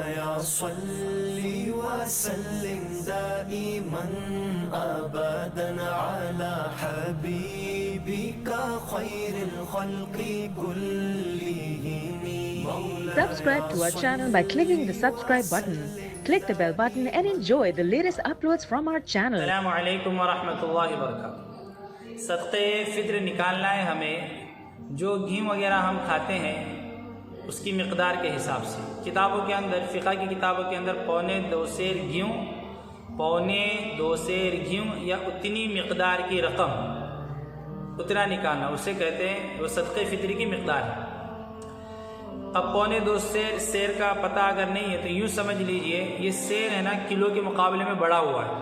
या सल्ली व सल्लिम दाइमन अबदन अला हबीबिका खैरिल खल्क़ि कुल्लिहिम। Subscribe to our channel by clicking the subscribe button. Click the bell button and enjoy the latest uploads from our channel. अस्सलामु अलैकुम व रहमतुल्लाहि व बरकातुहू। सदक़े फ़ित्र निकालना है हमें। जो घी वगैरह हम खाते हैं उसकी मिक़दार के हिसाब से किताबों के अंदर, फ़िक़ह की किताबों के अंदर पौने 2 सेर घी या उतनी मिक़दार की रकम, उतना निकालना, उसे कहते हैं वो सदक़े फ़ित्र की मिक़दार है। अब पौने 2 सेर का पता अगर नहीं है तो यूँ समझ लीजिए, ये सेर है ना, किलो के मुकाबले में बढ़ा हुआ है।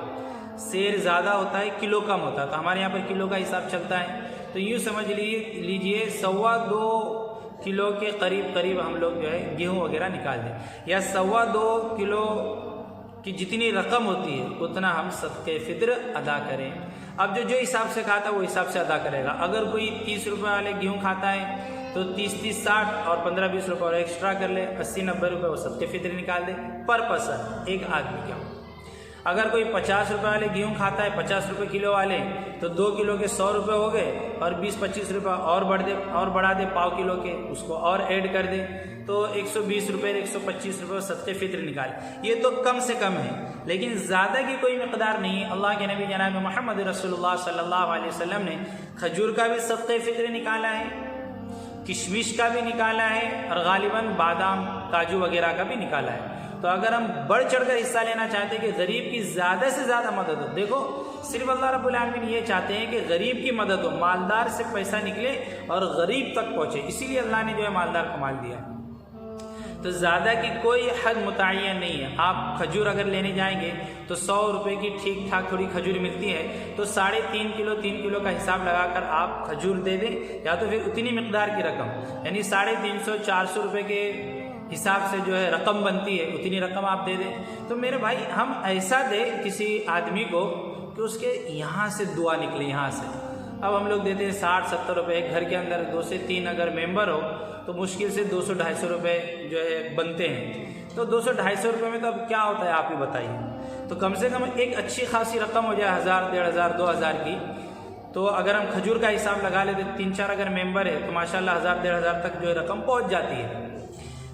सेर ज़्यादा होता है, किलो कम होता है, तो हमारे यहाँ पर किलो का हिसाब चलता है। तो यूँ समझ लीजिए 2.25 किलो के करीब हम लोग जो है गेहूँ वगैरह निकाल दें, या 2.25 किलो की जितनी रकम होती है उतना हम सदक़े फ़ित्र अदा करें। अब जो हिसाब से खाता है वो हिसाब से अदा करेगा। अगर कोई 30 रुपये वाले गेहूँ खाता है तो 30-30, 60 और 15-20 रुपये और एक्स्ट्रा कर ले, 80-90 रुपये वो सदक़े फ़ित्र निकाल दे पर पर्सन, एक आदमी का। अगर कोई 50 रुपये वाले गेहूँ खाता है, 50 रुपये किलो वाले, तो 2 किलो के 100 रुपये हो गए और 20-25 रुपये और बढ़ा दे पाव किलो के, उसको और ऐड कर दे, तो 120 रुपये 125 रुपये सदक़े फ़ित्र निकाले। ये तो कम से कम है, लेकिन ज़्यादा की कोई मिक़दार नहीं है। अल्लाह के नबी जनाब मोहम्मद रसूलुल्लाह सल्लल्लाहु अलैहि वसल्लम ने खजूर का भी सदक़े फ़ित्र निकाला है, किशमिश का भी निकाला है और गालिबन बादाम, काजू वगैरह का भी निकाला है। तो अगर हम बढ़ चढ़कर हिस्सा लेना चाहते हैं कि गरीब की ज़्यादा से ज़्यादा मदद हो, देखो सिर्फ अल्लाह रब्बुल आलमीन ये चाहते हैं कि गरीब की मदद हो, मालदार से पैसा निकले और गरीब तक पहुँचे, इसीलिए अल्लाह ने जो है मालदार को माल दिया। तो ज़्यादा की कोई हद मुतय्यन नहीं है। आप खजूर अगर लेने जाएंगे तो 100 रुपये की ठीक ठाक थोड़ी खजूर मिलती है, तो 3.5 किलो का हिसाब लगाकर आप खजूर दे दें, या तो फिर उतनी मिक़दार की रकम, यानी 350-400 रुपये के हिसाब से जो है रकम बनती है, उतनी रकम आप दे दें। तो मेरे भाई, हम ऐसा दें किसी आदमी को कि उसके यहाँ से दुआ निकले, यहाँ से। अब हम लोग देते हैं 60-70 रुपये। घर के अंदर 2 से 3 अगर मेंबर हो तो मुश्किल से 200-250 रुपये जो है बनते हैं। तो 200-250 रुपये में तो अब क्या होता है आप ही बताइए। तो कम से कम एक अच्छी खासी रकम हो जाए, 1000, 1500, 2000 की। तो अगर हम खजूर का हिसाब लगा लेते, 3-4 अगर मेंबर है तो माशाल्लाह 1000-1500 तक जो है रकम पहुँच जाती है।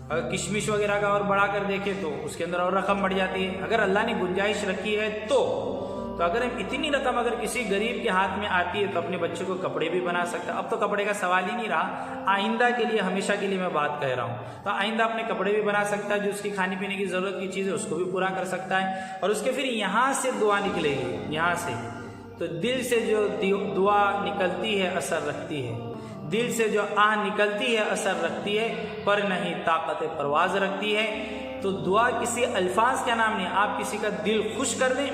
अगर किशमिश वगैरह का और बढ़ा कर देखें तो उसके अंदर और रकम बढ़ जाती है, अगर अल्लाह ने गुंजाइश रखी है तो अगर हम इतनी रकम अगर किसी गरीब के हाथ में आती है तो अपने बच्चे को कपड़े भी बना सकता है। अब तो कपड़े का सवाल ही नहीं रहा, आइंदा के लिए, हमेशा के लिए मैं बात कह रहा हूँ। तो आइंदा अपने कपड़े भी बना सकता है, जो उसकी खाने पीने की ज़रूरत की चीज़ है उसको भी पूरा कर सकता है, और उसके फिर यहाँ से दुआ निकलेगी, यहाँ से। तो दिल से जो दुआ निकलती है असर रखती है, दिल से जो आह निकलती है असर रखती है, पर नहीं ताकत परवाज रखती है। तो दुआ किसी अल्फाज का नाम नहीं। आप किसी का दिल खुश कर दें,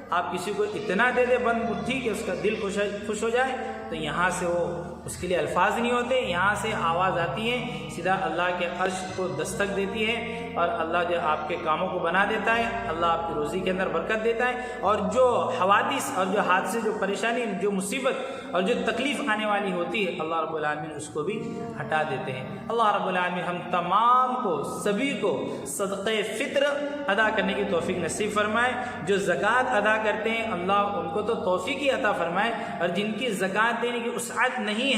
आप किसी को इतना दे दे बंद बुद्धि कि उसका दिल खुश हो जाए, तो यहाँ से वो, उसके लिए अल्फाज नहीं होते, यहाँ से आवाज़ आती है, सीधा अल्लाह के अर्श को दस्तक देती है, और अल्लाह जो आपके कामों को बना देता है, अल्लाह आपकी रोज़ी के अंदर बरकत देता है, और जो हवादिस और जो हादसे, जो परेशानी, जो मुसीबत और जो तकलीफ़ आने वाली होती है, अल्लाह रब्बुल आलमीन उसको भी हटा देते हैं। अल्लाह रब्बुल आलमीन हम तमाम को, सभी को सदक़े फ़ित्र अदा करने की तौफ़ीक नसीब फरमाए। जो ज़कात अदा करते हैं अल्लाह उनको तो तौफ़ीक ही अता फरमाए, और जिनकी ज़कात देने की उसाअत नहीं है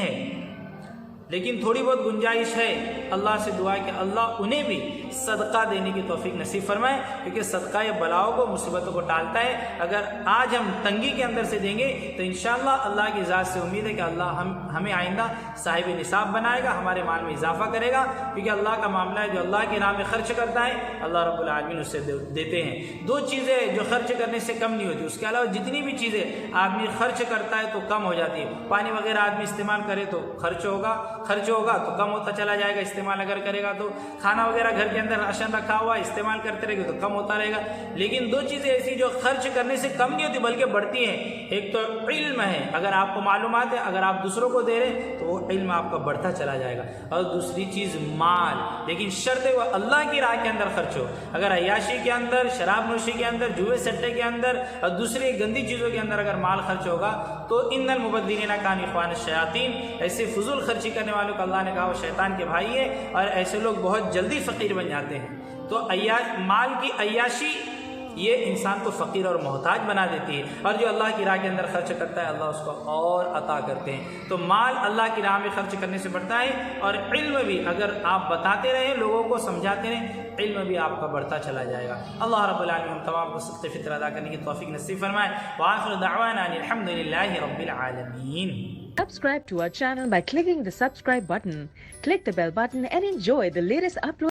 लेकिन थोड़ी बहुत गुंजाइश है, अल्लाह से दुआ है कि अल्लाह उन्हें भी सदका देने की तौफीक नसीब फरमाए, क्योंकि सदका ये बलाओं को, मुसीबतों को टालता है। अगर आज हम तंगी के अंदर से देंगे तो इंशाअल्लाह अल्लाह की ज़ात से उम्मीद है कि अल्लाह हमें आइंदा साहिब निसाब बनाएगा, हमारे माल में इजाफा करेगा, क्योंकि अल्लाह का मामला है, जो अल्लाह के नाम में खर्च करता है अल्लाह रब्बुल आलमीन उससे देते हैं। 2 चीज़ें जो खर्च करने से कम नहीं होती, उसके अलावा जितनी भी चीज़ें आदमी खर्च करता है तो कम हो जाती है। पानी वगैरह आदमी इस्तेमाल करे तो खर्च होगा तो कम होता चला जाएगा, इस्तेमाल अगर करेगा तो। खाना वगैरह घर के अंदर राशन रखा हुआ इस्तेमाल करते रहेंगे तो कम होता रहेगा। लेकिन 2 चीज़ें ऐसी जो खर्च करने से कम नहीं होती बल्कि बढ़ती हैं। एक तो इल्म है, अगर आपको मालूमात है, अगर आप दूसरों को दे रहे हैं तो वो इल्म आपका बढ़ता चला जाएगा। और दूसरी चीज़ माल, लेकिन शर्त है वह अल्लाह की राह के अंदर खर्च हो। अगर अय्याशी के अंदर, शराब नोशी के अंदर, जुए सट्टे के अंदर और दूसरी गंदी चीज़ों के अंदर अगर माल खर्च होगा तो इन्नल मुबद्दिरीना कान इख्वान शयातीन, ऐसे फजूल खर्ची करने वालों को अल्लाह ने कहा वो शैतान के भाई है, और ऐसे लोग बहुत जल्दी फ़कीर बन जाते हैं। तो माल की अय्याशी ये इंसान को फ़कीर और मोहताज बना देती है, और जो अल्लाह की राह के अंदर खर्च करता है अल्लाह उसको और अता करते हैं। तो माल अल्लाह की राह में खर्च करने से बढ़ता है, और इल्म भी अगर आप बताते रहें, लोगों को समझाते रहें, इल्म भी आपका बढ़ता चला जाएगा। अल्लाह रब्बुल आलमीन हम तमाम को सख्त फितर अदा करने की तौफीक नसीब फरमाए। व आखिर दअवाना अल्हम्दुलिल्लाहि रब्बिल आलमीन। Subscribe to our channel by clicking the subscribe button. Click the bell button and enjoy the latest uploads.